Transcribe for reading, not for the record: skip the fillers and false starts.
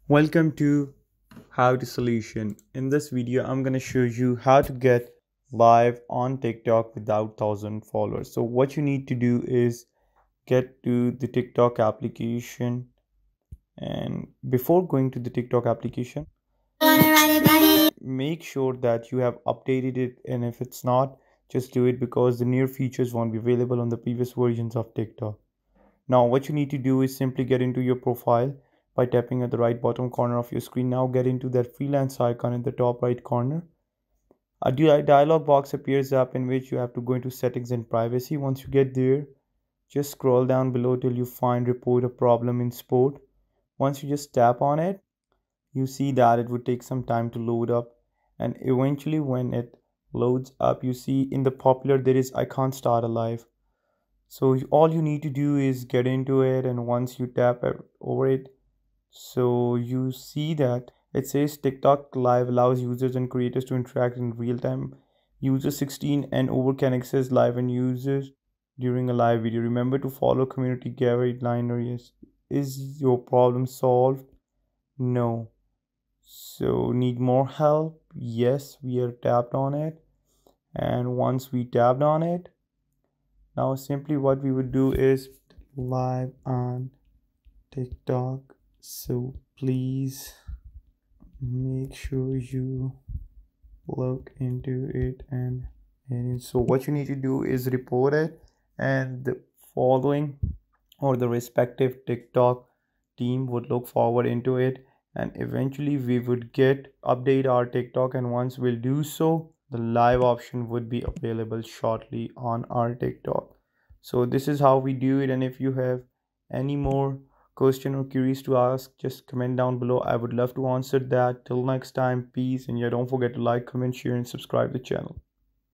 Welcome to How to Solution. In this video, I'm going to show you how to get live on TikTok without 1,000 followers. So what you need to do is get to the TikTok application, and before going to the TikTok application, make sure that you have updated it, and if it's not, just do it because the new features won't be available on the previous versions of TikTok. Now what you need to do is simply get into your profile by tapping at the right bottom corner of your screen. Now get into that freelance icon in the top right corner. A dialog box appears up in which you have to go into settings and privacy. Once you get there, just scroll down below till you find report a problem in sport. Once you just tap on it, you see that it would take some time to load up, and eventually when it loads up, you see in the popular there is I can't start a live. So all you need to do is get into it, and once you tap over it, so you see that it says TikTok Live allows users and creators to interact in real time. Users 16 and over can access live and users during a live video. Remember to follow community guideline or yes. Is your problem solved? No. So need more help? Yes, we are tapped on it. And once we tapped on it, now simply what we would do is live on TikTok. So please make sure you look into it, and so what you need to do is report it, and the following or the respective TikTok team would look forward into it, and eventually we would get update our TikTok, and once we'll do so, the live option would be available shortly on our TikTok. So this is how we do it, and if you have any more question or queries to ask, just comment down below. I would love to answer that. Till next time, peace, and yeah, don't forget to like, comment, share, and subscribe the channel.